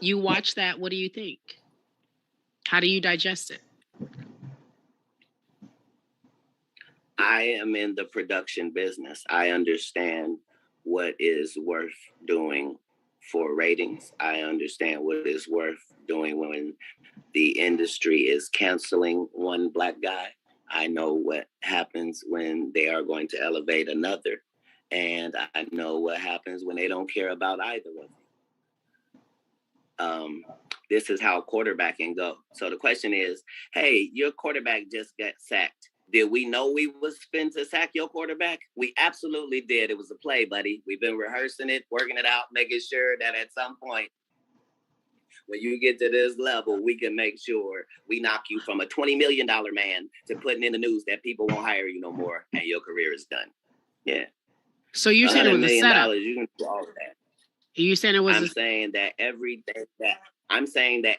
You watch that. What do you think? How do you digest it? I am in the production business. I understand what is worth doing for ratings. I understand what is worth doing when the industry is canceling one Black guy. I know what happens when they are going to elevate another. And I know what happens when they don't care about either of them. This is how quarterbacking go. So the question is, hey, your quarterback just got sacked. Did we know we was fin to sack your quarterback? We absolutely did. It was a play, buddy. We've been rehearsing it, working it out, making sure that at some point, when you get to this level, we can make sure we knock you from a $20 million man to putting in the news that people won't hire you no more and your career is done. Yeah. So you're saying it was a setup? You can do all of that. You saying it was? I'm saying that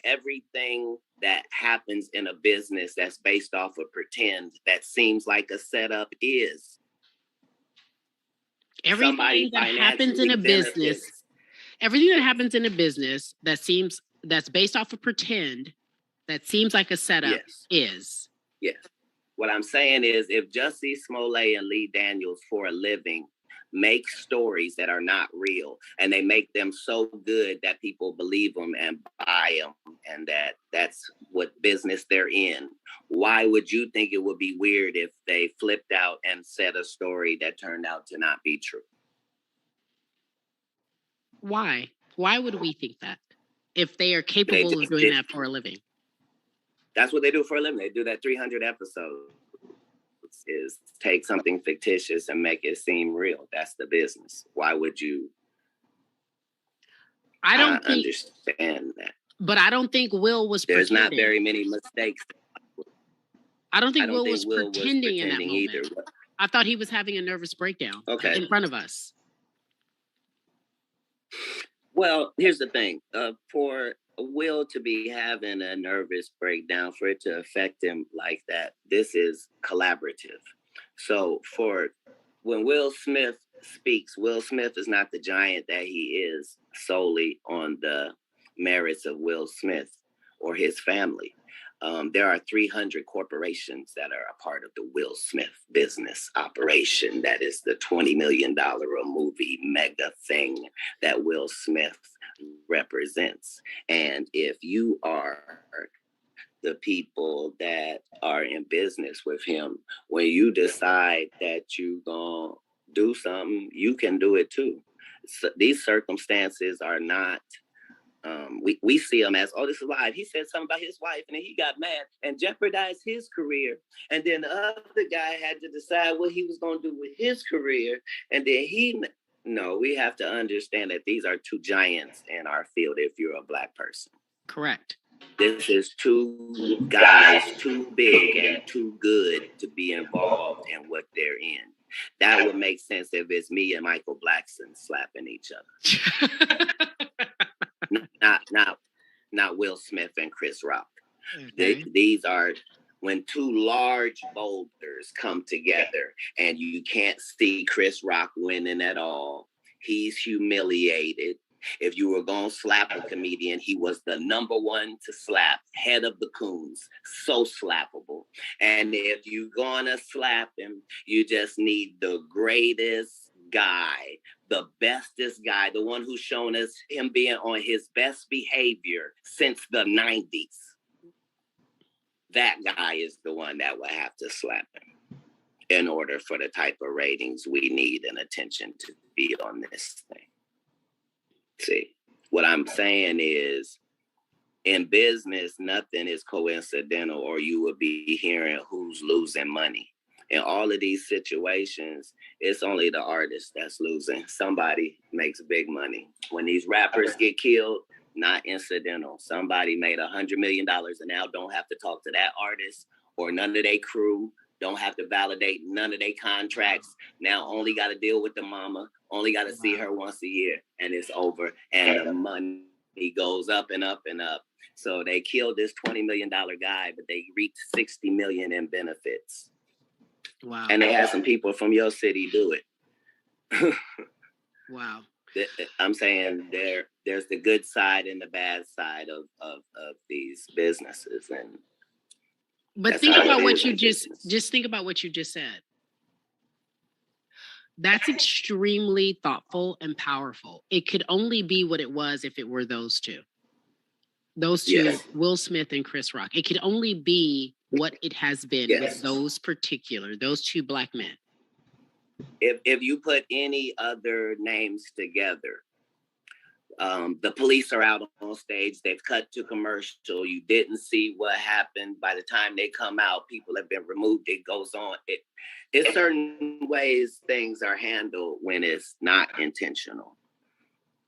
everything that happens in a business that's based off of pretend that seems like a setup is everything that happens in a business. Everything that happens in a business that's based off of pretend that seems like a setup is. Yes. What I'm saying is, if Jussie Smollett and Lee Daniels for a living make stories that are not real, and they make them so good that people believe them and buy them, and that's what business they're in, why would you think it would be weird if they flipped out and said a story that turned out to not be true? Why? Why would we think that if they are capable of doing that for a living? That's what they do for a living. They do that 300 episodes. Is take something fictitious and make it seem real. That's the business. Why would you? I don't understand that. But I don't think Will was. There's not very many mistakes. I don't think Will was pretending in that moment. Either. I thought he was having a nervous breakdown in front of us. Well, here's the thing. For Will to be having a nervous breakdown, for it to affect him like that, this is collaborative. So when Will Smith speaks, Will Smith is not the giant that he is solely on the merits of Will Smith or his family. There are 300 corporations that are a part of the Will Smith business operation. That is the $20 million a movie mega thing that Will Smith represents. And if you are the people that are in business with him, when you decide that you're going to do something, you can do it too. So these circumstances are not... we see him as, oh, this is live. He said something about his wife and then he got mad and jeopardized his career. And then the other guy had to decide what he was going to do with his career. And then no, we have to understand that these are two giants in our field if you're a Black person. Correct. This is two guys too big and too good to be involved in what they're in. That would make sense if it's me and Michael Blackson slapping each other. Not Will Smith and Chris Rock. Okay. These are when two large boulders come together and you can't see Chris Rock winning at all. He's humiliated. If you were going to slap a comedian, he was the number one to slap, head of the coons, so slappable. And if you're going to slap him, you just need the greatest guy, the bestest guy, the one who's shown us him being on his best behavior since the 90s. That guy is the one that will have to slap him in order for the type of ratings we need and attention to be on this thing. See, what I'm saying is, in business, nothing is coincidental, or you will be hearing who's losing money. In all of these situations, it's only the artist that's losing. Somebody makes big money. When these rappers get killed, not incidental. Somebody made $100 million and now don't have to talk to that artist or none of their crew, don't have to validate none of their contracts. Now only got to deal with the mama, only got to see her once a year, and it's over. And the money goes up and up and up. So they killed this $20 million guy, but they reaped $60 million in benefits. Wow. And they had some people from your city do it. Wow. I'm saying there there's the good side and the bad side of these businesses. But think about what you just think about what you just said. That's extremely thoughtful and powerful. It could only be what it was if it were those two. Those two, yes. Will Smith and Chris Rock. It could only be what it has been with those two Black men. If you put any other names together, the police are out on stage, they've cut to commercial, you didn't see what happened. By the time they come out, people have been removed, it goes on. It's certain ways things are handled when it's not intentional.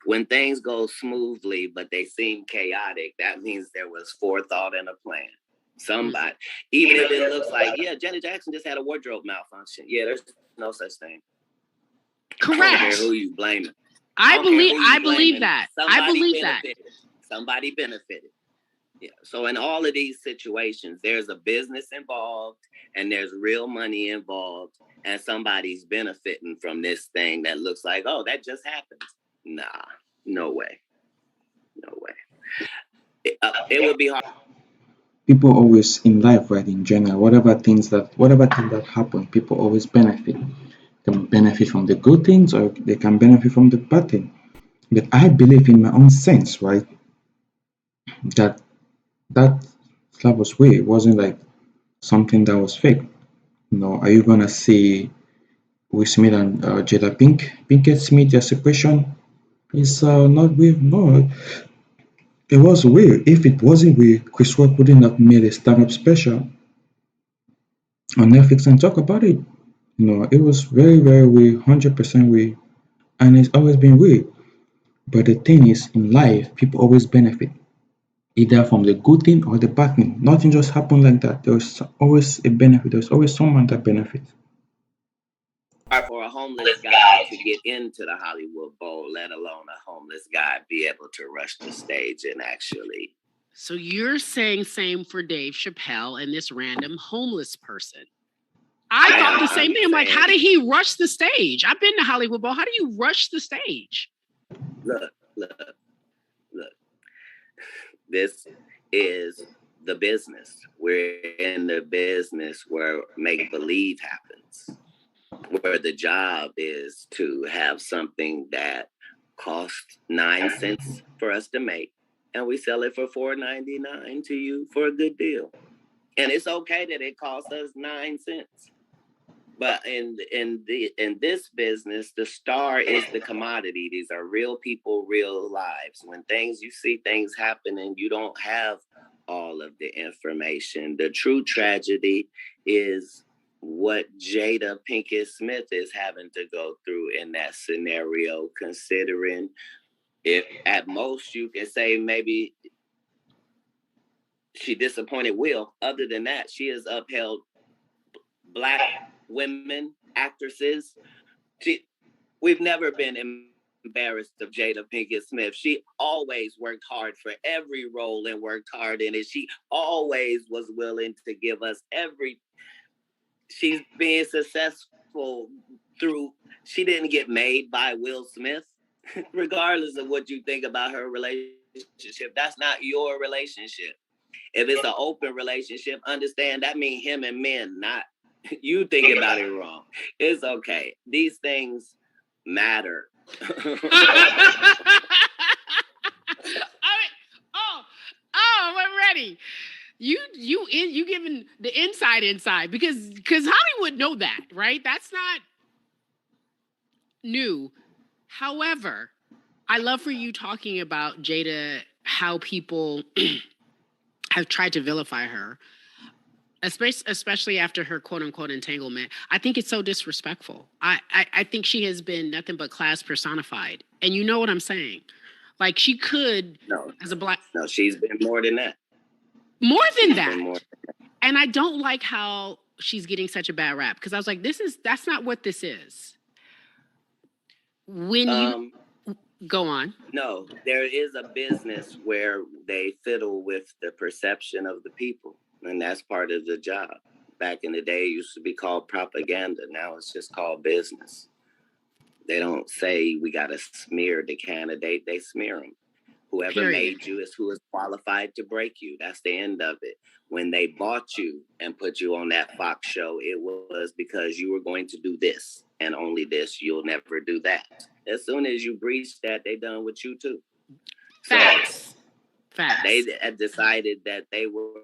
When things go smoothly, but they seem chaotic, that means there was forethought and a plan. Somebody, even if it looks like, Janet Jackson just had a wardrobe malfunction. Yeah, there's no such thing. Correct. I don't care who you blaming. I believe that. Somebody benefited. Yeah. So in all of these situations, there's a business involved and there's real money involved, and somebody's benefiting from this thing that looks like, oh, that just happened. Nah, no way. It would be hard. People always in life, right, in general, whatever thing that happen, people always benefit. They can benefit from the good things or they can benefit from the bad thing. But I believe in my own sense, right, that was real. It wasn't like something that was fake. Are you gonna see Will Smith and Jada Pinkett Smith, their separation is not real? No, it was real. If it wasn't real, Chris Rock wouldn't have made a stand-up special on Netflix and talk about it. It was very, very real, 100% real, and it's always been real. But the thing is, in life, people always benefit, either from the good thing or the bad thing. Nothing just happened like that. There's always a benefit. There's always someone that benefits. For a homeless guy to get into the Hollywood Bowl, let alone a homeless guy be able to rush the stage and actually. So you're saying same for Dave Chappelle and this random homeless person. I thought the same thing. I'm like, how did he rush the stage? I've been to Hollywood Bowl. How do you rush the stage? Look. This is the business. We're in the business where make-believe happens, where the job is to have something that costs 9 cents for us to make, and we sell it for $4.99 to you for a good deal. And it's okay that it costs us 9 cents. But in this business, the star is the commodity. These are real people, real lives. When you see things happen and you don't have all of the information, the true tragedy is what Jada Pinkett Smith is having to go through in that scenario, considering if at most you can say maybe she disappointed Will. Other than that, she has upheld Black women, actresses. We've never been embarrassed of Jada Pinkett Smith. She always worked hard for every role and worked hard in it. She always was willing to give us she's being successful she didn't get made by Will Smith. Regardless of what you think about her relationship, that's not your relationship. If it's an open relationship, understand that means him and men, not you thinking about it wrong. It's okay. These things matter. I'm ready. You giving the inside because Hollywood know that, right? That's not new. However, I love for you talking about Jada, how people have tried to vilify her, especially after her quote unquote entanglement. I think it's so disrespectful. I think she has been nothing but class personified. And you know what I'm saying? Like she could, as a Black. No, she's been more than that. More than that. And I don't like how she's getting such a bad rap, because I was like, that's not what this is. When you go on. No, there is a business where they fiddle with the perception of the people, and that's part of the job. Back in the day, it used to be called propaganda. Now it's just called business. They don't say we got to smear the candidate. They smear them. Whoever Period. made you is who is qualified to break you. That's the end of it. When they bought you and put you on that Fox show, it was because you were going to do this and only this. You'll never do that. As soon as you breach that, they done with you too. Facts. So they had decided that they were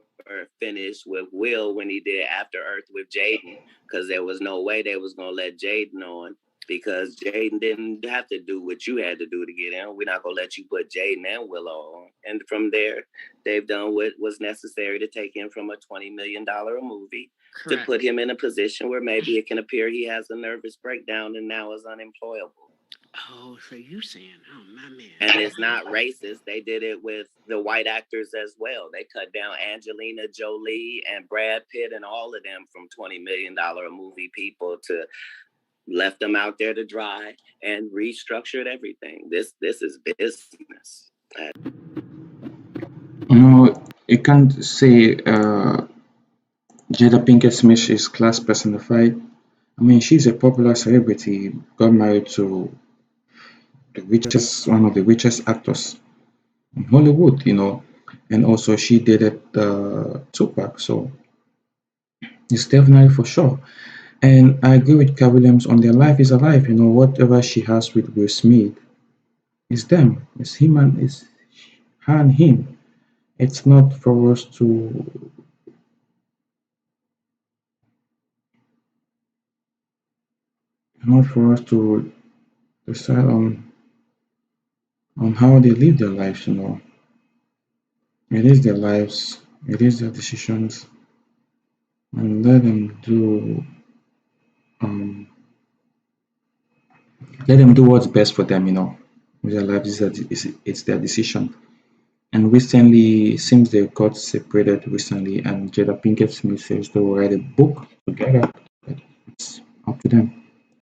finished with Will when he did After Earth with Jaden, because there was no way they was going to let Jaden on, because Jaden didn't have to do what you had to do to get in. We're not going to let you put Jaden and Willow on. And from there, they've done what was necessary to take him from a $20 million movie to put him in a position where maybe it can appear he has a nervous breakdown and now is unemployable. Oh, so you saying, oh, my man. And it's not racist. They did it with the white actors as well. They cut down Angelina Jolie and Brad Pitt and all of them from $20 million movie people to left them out there to dry and restructured everything. This is business. You can't say Jada Pinkett Smith is class personified. I mean, she's a popular celebrity, got married to one of the richest actors in Hollywood, and also she dated Tupac, so it's definitely for sure. And I agree with Kat Williams on their life is alive, whatever she has with Will Smith, it's them, it's him and it's her and him. It's not for us to decide on how they live their lives, It is their lives, it is their decisions, and um let them do what's best for them, with their lives. It's their decision. And recently, it seems they got separated recently, and Jada Pinkett Smith says they will write a book together. It's up to them.